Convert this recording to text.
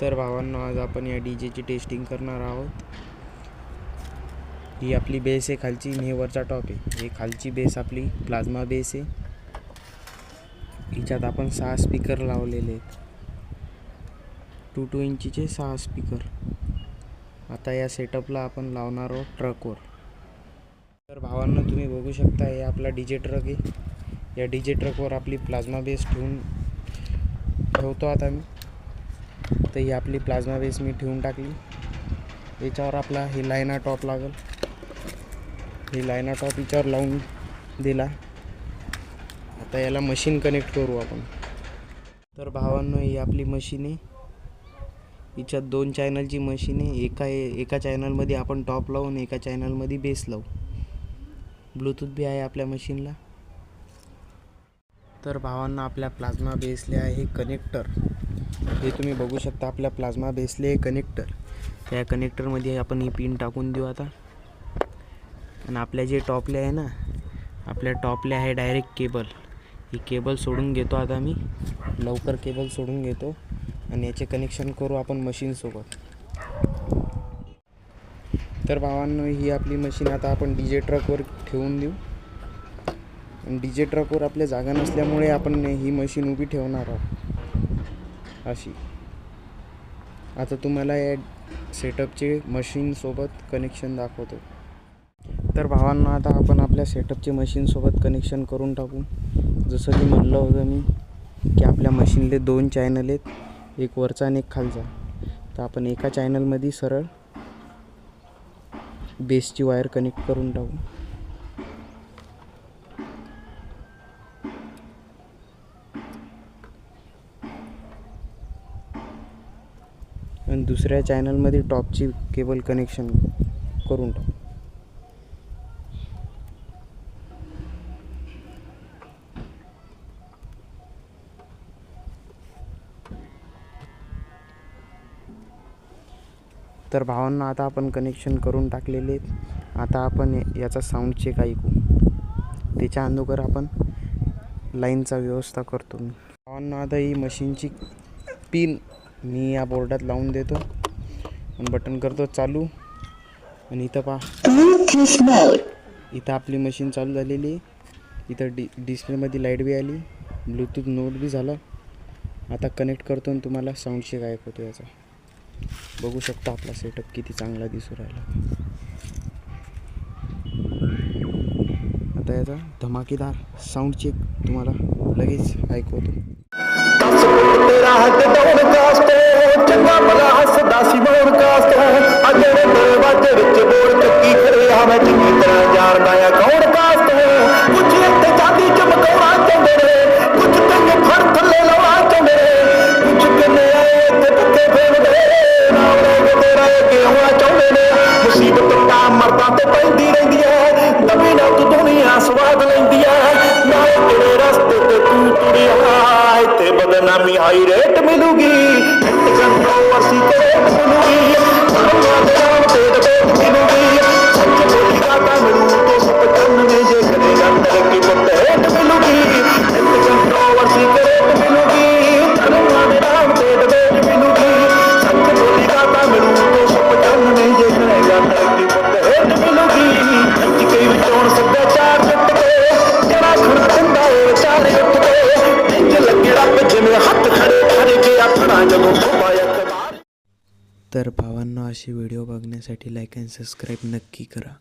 तर भावांनो, आज आपण या डीजेची टेस्टिंग करणार आहोत। ही आपली बेस आहे खालची, आणि हे वरचा टॉप आहे। ही खालची बेस आपली प्लाझ्मा बेस आहे। हिच्यात आपण 6 स्पीकर लावलेले आहेत, 2 इंचीचे 6 स्पीकर। आता या सेटअपला आपण लावणार आहोत ट्रकवर। तर भावांनो, तुम्ही बघू शकता हे आपला डीजे ट्रक आहे। या डीजे ट्रकवर आपली प्लाझ्मा बेस ठेवतो आता मी। तर ही आपली प्लाझ्मा बेस मी ठेवून टाकली। याच्यावर आपला हे लायना टॉप लागेल। हे लायना टॉप याच्यावर लावून दिला। आता याला मशीन कनेक्ट करू आपण। तर भावांनो, ही आपली मशीन आहे। हिच्यात 2 चॅनलची मशीन आहे। एका चॅनलमध्ये आपण टॉप लावून एका चॅनलमध्ये बेस लावू। ब्लूटूथ बी आहे आपल्या मशीनला। तर भावांनो, आपल्या प्लाझ्मा बेसले आहे कनेक्टर। हे तुम्ही बघू शकता, आपल्या प्लाझ्मा बेसले कनेक्टर। त्या कनेक्टरमध्ये आपण ही पिन टाकून देऊ आता। आणि आपल्या जे टॉपले आहे ना, आपल्या टॉपले आहे डायरेक्ट केबल। ही केबल सोडून घेतो आता मी, लवकर केबल सोडून घेतो आणि याचे कनेक्शन करू आपण मशीनसोबत। तर भावांनो, ही आपली मशीन आता आपण डीजे ट्रकवर ठेवून देऊ। डीजे ट्रकवर आपल्या जागा नसल्यामुळे आपण ही मशीन उभी ठेवणार आहोत अशी। आता तुम्हाला या सेटअपचे मशीनसोबत कनेक्शन दाखवतो। तर भावांनो, आता आपण आपल्या सेटअपचे मशीनसोबत कनेक्शन करून टाकू। जसं की म्हणलं होतं मी की आपल्या मशीनले 2 चॅनल आहेत, एक वरचा आणि एक खालचा। तर आपण एका चॅनलमध्ये सरळ बेसची वायर कनेक्ट करून टाकू। आणि दुसऱ्या चॅनलमध्ये टॉपची केबल कनेक्शन करून टाकू। तर भावांना, आता आपण कनेक्शन करून टाकलेले आहेत। आता आपण याचा साऊंड चेक ऐकू। त्याच्या अगोदर आपण लाईनचा व्यवस्था करतो मी। भावांना, आता ही मशीनची पिन मी या बोर्डात लावून देतो आणि बटन करतो चालू। आणि इथं पहा, इथं आपली मशीन चालू झालेली आहे। इथं डिस्प्लेमध्ये लाईट बी आली, ब्लूटूथ नोट बी झालं। आता कनेक्ट करतो आणि तुम्हाला साऊंड चेक ऐकवतो याचा। बघू शकता आपला सेटअप किती चांगला दिसू राहिला। आता याचा धमाकेदार साऊंड चेक तुम्हाला लगेच ऐकवतो। चंगा भला हसदा सी मॉडकास्ट अगर दरवाजे विच बोल चक्की खड़े आ मैं चंगी तरह जानदा आ कौन कास्ट कुछ इत्ते चांदी चमकाउणा चाहुंदे ने कुछ तंगे फड़ थल्ले लाउणा चाहुंदे ने कुछ कन्ने आए इत्ते पक्के फेरदे नाम ले तेरा अगे होना चाहुंदे ने मुसीबत ता मरदा ते पैंदी रहिंदी है दबी ना तू दुनिया स्वाद लैंदी है ना तेरे रस्ते ते तू तुरिया इत्ते बदनामी हाई रेट मिलूगी कंट्रोवर्सी करेक्ट मिलूगी नाम ते डिबेट मिलूगी सच बोलेगा ता मिलू तो 95 जे करेगा तरक्की तो हेट मिलूगी कंट्रोवर्सी करेक्ट मिलूगी नाम ते डिबेट मिलूगी सच बोलेगा ता मिलू तो 95 जे करेगा तरक्की तो हेट मिलूगी सच कई विचोण सभ्याचार जट के जरा खड़ा दिंदा है विचार उठ के इंज लगे रब जिवें हत्थ खड़े खड़े के अपना जदों पाया। तर भावांनो, असे व्हिडिओ बघण्यासाठी लाईक आणि सबस्क्राईब नक्की करा।